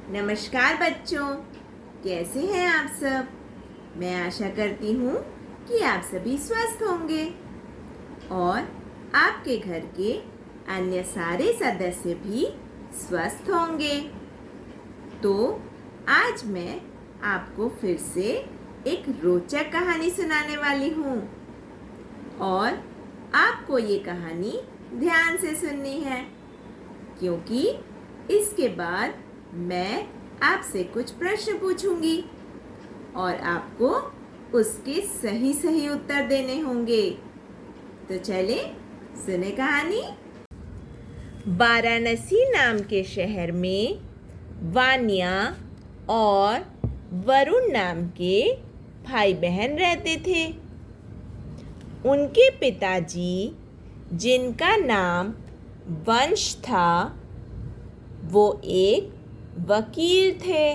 नमस्कार बच्चों, कैसे हैं आप सब। मैं आशा करती हूँ कि आप सभी स्वस्थ होंगे और आपके घर के अन्य सारे सदस्य भी स्वस्थ होंगे। तो आज मैं आपको फिर से एक रोचक कहानी सुनाने वाली हूँ और आपको ये कहानी ध्यान से सुननी है, क्योंकि इसके बाद मैं आपसे कुछ प्रश्न पूछूंगी और आपको उसके सही सही उत्तर देने होंगे। तो चले सुने कहानी। वाराणसी नाम के शहर में वान्या और वरुण नाम के भाई बहन रहते थे। उनके पिताजी, जिनका नाम वंश था, वो एक वकील थे।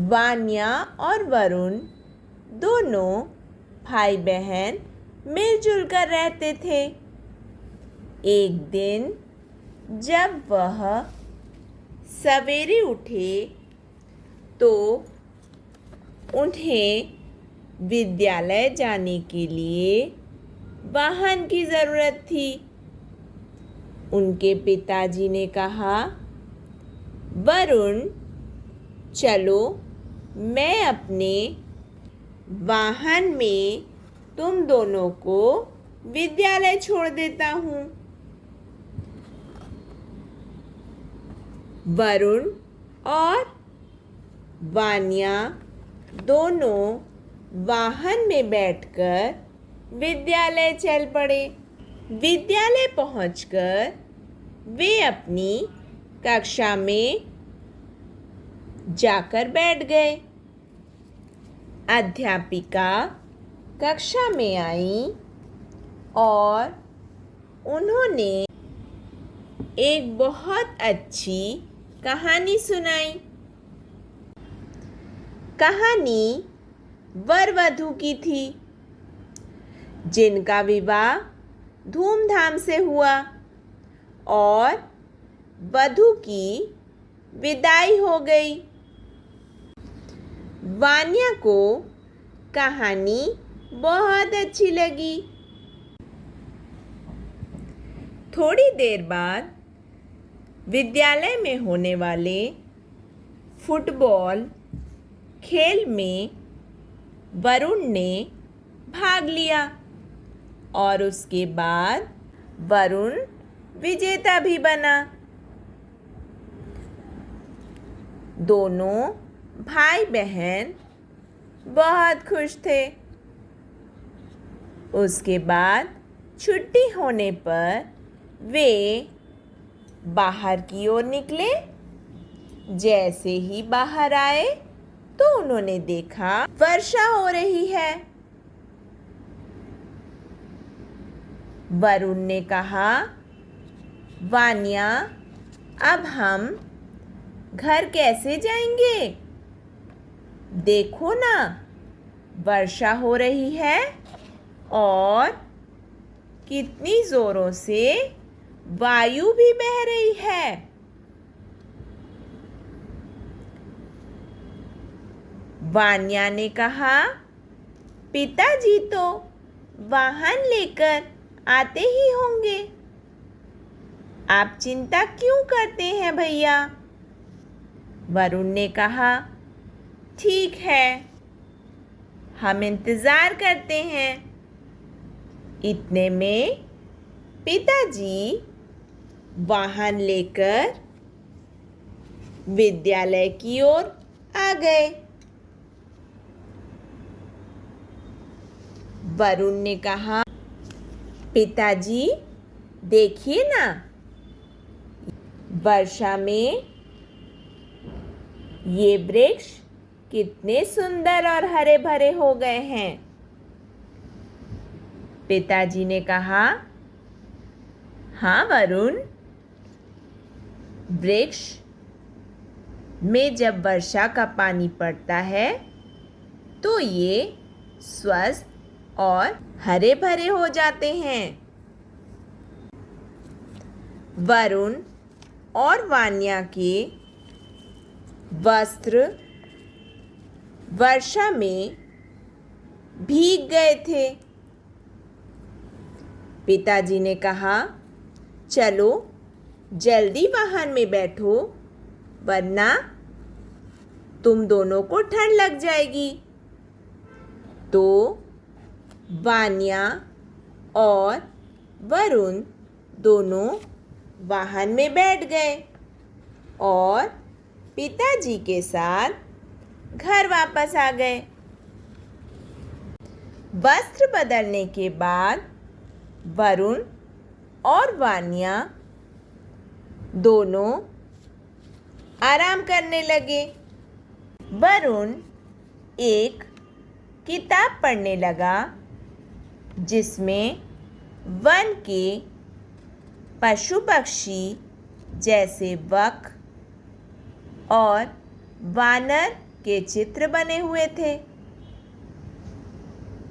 वान्या और वरुण दोनों भाई बहन मिलजुल कर रहते थे। एक दिन जब वह सवेरे उठे तो उन्हें विद्यालय जाने के लिए वाहन की ज़रूरत थी। उनके पिताजी ने कहा, वरुण, चलो मैं अपने वाहन में तुम दोनों को विद्यालय छोड़ देता हूँ। वरुण और वान्या दोनों वाहन में बैठकर विद्यालय चल पड़े। विद्यालय पहुंचकर वे अपनी कक्षा में जाकर बैठ गए। अध्यापिका कक्षा में आई और उन्होंने एक बहुत अच्छी कहानी सुनाई। कहानी वर वधू की थी, जिनका विवाह धूमधाम से हुआ और वधू की विदाई हो गई। वान्या को कहानी बहुत अच्छी लगी। थोड़ी देर बाद विद्यालय में होने वाले फुटबॉल खेल में वरुण ने भाग लिया और उसके बाद वरुण विजेता भी बना। दोनों भाई बहन बहुत खुश थे। उसके बाद छुट्टी होने पर वे बाहर की ओर निकले। जैसे ही बाहर आए तो उन्होंने देखा वर्षा हो रही है। वरुण ने कहा, वान्या, अब हम घर कैसे जाएंगे? देखो ना, वर्षा हो रही है और कितनी जोरों से वायु भी बह रही है। वान्या ने कहा, पिताजी तो वाहन लेकर आते ही होंगे, आप चिंता क्यों करते हैं भैया? वरुण ने कहा, ठीक है, हम इंतज़ार करते हैं। इतने में पिताजी वाहन लेकर विद्यालय की ओर आ गए। वरुण ने कहा, पिताजी देखिए ना, वर्षा में ये वृक्ष कितने सुंदर और हरे भरे हो गए हैं। पिताजी ने कहा, हाँ वरुण, वृक्ष में जब वर्षा का पानी पड़ता है तो ये स्वस्थ और हरे भरे हो जाते हैं। वरुण और वान्या के वस्त्र वर्षा में भीग गए थे। पिताजी ने कहा, चलो जल्दी वाहन में बैठो, वरना तुम दोनों को ठंड लग जाएगी। तो वान्या और वरुण दोनों वाहन में बैठ गए और पिताजी के साथ घर वापस आ गए। वस्त्र बदलने के बाद वरुण और वान्या दोनों आराम करने लगे। वरुण एक किताब पढ़ने लगा जिसमें वन के पशु पक्षी जैसे बक और वानर के चित्र बने हुए थे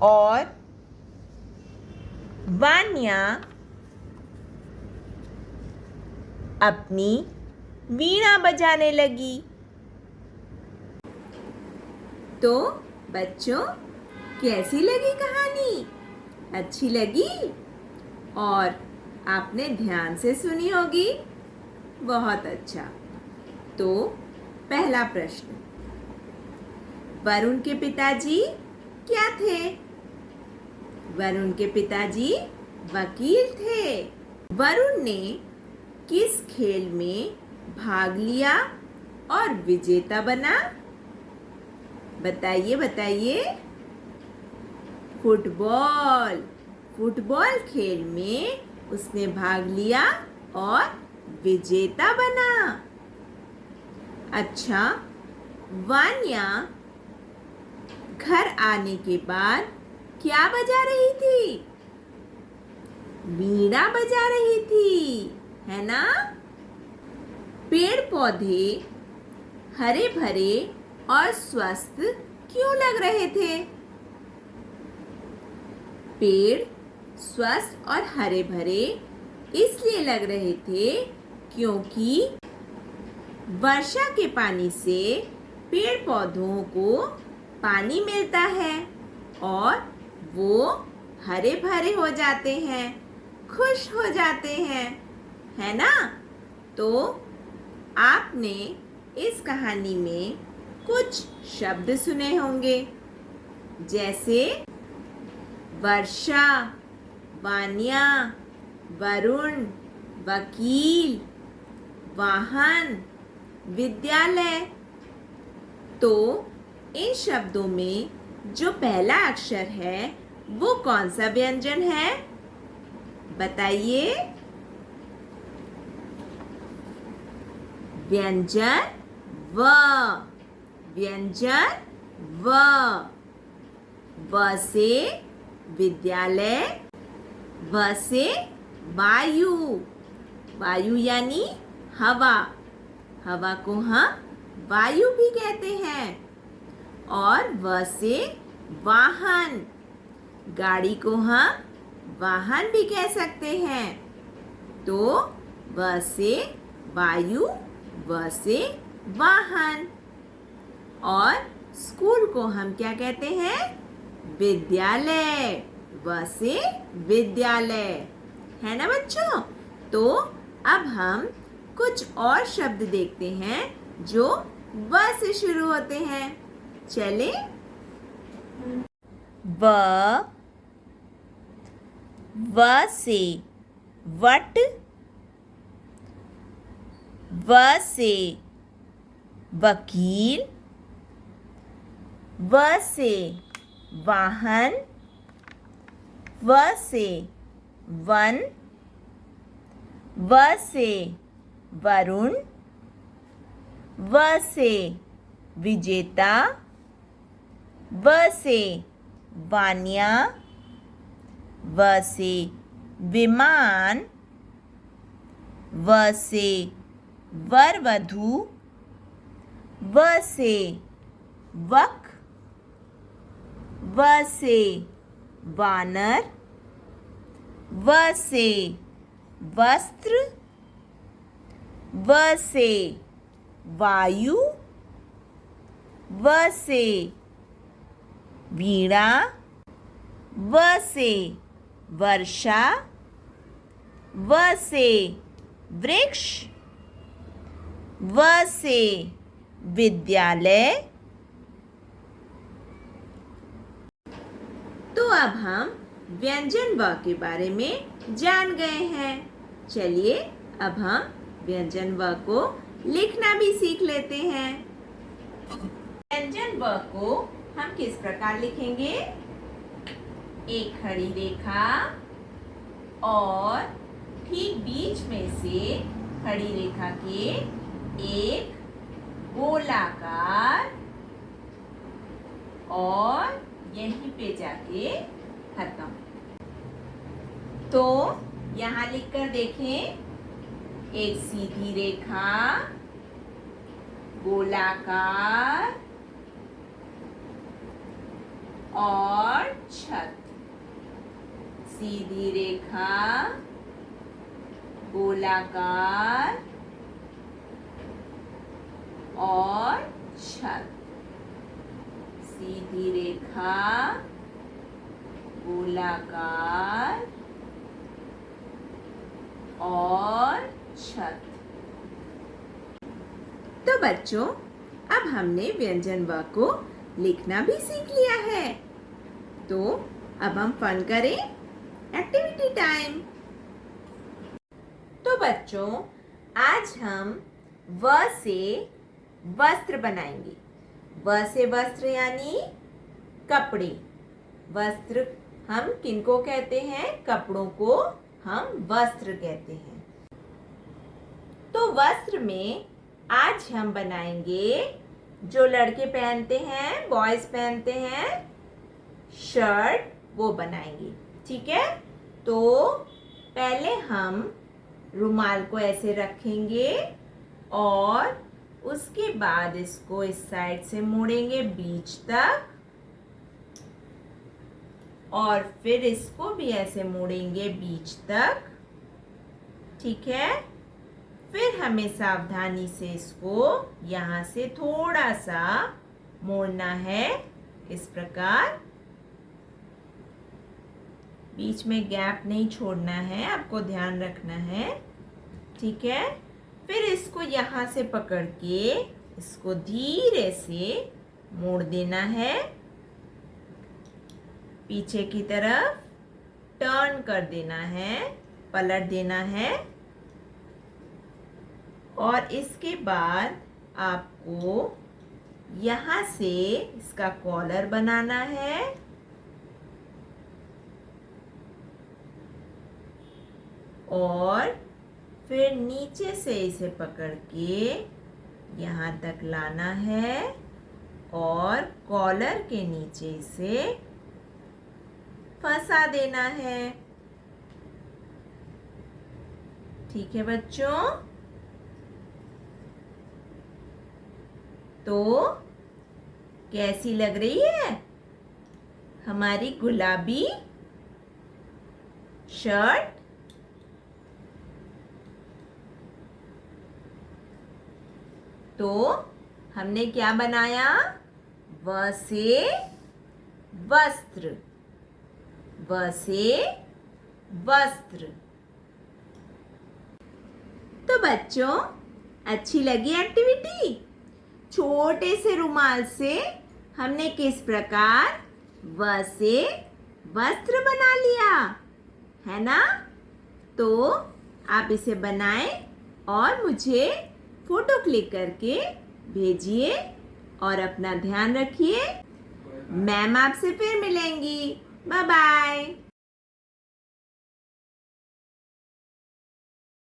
और वान्या अपनी वीणा बजाने लगी। तो बच्चों, कैसी लगी कहानी? अच्छी लगी? और आपने ध्यान से सुनी होगी? बहुत अच्छा। तो पहला प्रश्न, वरुण के पिताजी क्या थे? वरुण के पिताजी वकील थे। वरुण ने किस खेल में भाग लिया और विजेता बना? बताइए बताइए। फुटबॉल। फुटबॉल खेल में उसने भाग लिया और विजेता बना। अच्छा, वान्या घर आने के बाद क्या बजा रही थी? वीणा बजा रही थी, है ना? पेड़ पौधे हरे भरे और स्वस्थ क्यों लग रहे थे? पेड़ स्वस्थ और हरे भरे इसलिए लग रहे थे क्योंकि वर्षा के पानी से पेड़ पौधों को पानी मिलता है और वो हरे भरे हो जाते हैं, खुश हो जाते हैं, है ना? तो आपने इस कहानी में कुछ शब्द सुने होंगे, जैसे वर्षा, वान्या, वरुण, वकील, वाहन, विद्यालय। तो इन शब्दों में जो पहला अक्षर है वो कौन सा व्यंजन है? बताइए। व्यंजन व। व्यंजन व। व से विद्यालय, व से वायु। वायु यानी हवा। हवा को हम वायु भी कहते हैं। और व से वाहन। गाड़ी को हम वाहन भी कह सकते हैं। तो व से वायु, व से वाहन। और स्कूल को हम क्या कहते हैं? विद्यालय। व से विद्यालय, है ना बच्चों? तो अब हम कुछ और शब्द देखते हैं जो व से शुरू होते हैं। चले। व से वट, व से वकील, व से वाहन, व से वन, व से वरुण, व से विजेता, व से वान्या, व से विमान, व से वर वधू, व से वक, व से वानर, व से वस्त्र, व से वायु, व से वीणा, व से वर्षा, व से वृक्ष, व से विद्यालय। तो अब हम व्यंजन व के बारे में जान गए हैं। चलिए अब हम व्यंजन व को लिखना भी सीख लेते हैं। व्यंजन व को हम किस प्रकार लिखेंगे? एक खड़ी रेखा और ठीक बीच में से खड़ी रेखा के एक गोलाकार और यहीं पे जाके खत्म। तो यहाँ लिखकर देखें, एक सीधी रेखा, गोलाकार और छत। सीधी रेखा, गोलाकार और छत। सीधी रेखा, गोलाकार और छत। तो बच्चों, अब हमने व्यंजन व को लिखना भी सीख लिया है। तो अब हम फन करें, एक्टिविटी टाइम। तो बच्चों, आज हम व से वस्त्र बनाएंगे। व से वस्त्र यानी कपड़े। वस्त्र हम किनको कहते हैं? कपड़ों को हम वस्त्र कहते हैं। तो वस्त्र में आज हम बनाएंगे, जो लड़के पहनते हैं, बॉयज पहनते हैं, शर्ट, वो बनाएंगे। ठीक है? तो पहले हम रुमाल को ऐसे रखेंगे और उसके बाद इसको इस साइड से मोड़ेंगे बीच तक और फिर इसको भी ऐसे मोड़ेंगे बीच तक। ठीक है? फिर हमें सावधानी से इसको यहाँ से थोड़ा सा मोड़ना है, इस प्रकार। बीच में गैप नहीं छोड़ना है, आपको ध्यान रखना है। ठीक है? फिर इसको यहाँ से पकड़ के इसको धीरे से मोड़ देना है, पीछे की तरफ टर्न कर देना है, पलट देना है। और इसके बाद आपको यहाँ से इसका कॉलर बनाना है और फिर नीचे से इसे पकड़ के यहाँ तक लाना है और कॉलर के नीचे इसे फंसा देना है। ठीक है बच्चों? तो कैसी लग रही है हमारी गुलाबी शर्ट? तो हमने क्या बनाया? व से वस्त्र, व से वस्त्र। तो बच्चों, अच्छी लगी एक्टिविटी? छोटे से रुमाल से हमने किस प्रकार व से वस्त्र बना लिया, है ना? तो आप इसे बनाएं और मुझे फोटो क्लिक करके भेजिए और अपना ध्यान रखिए। मैम आपसे फिर मिलेंगी। Bye bye.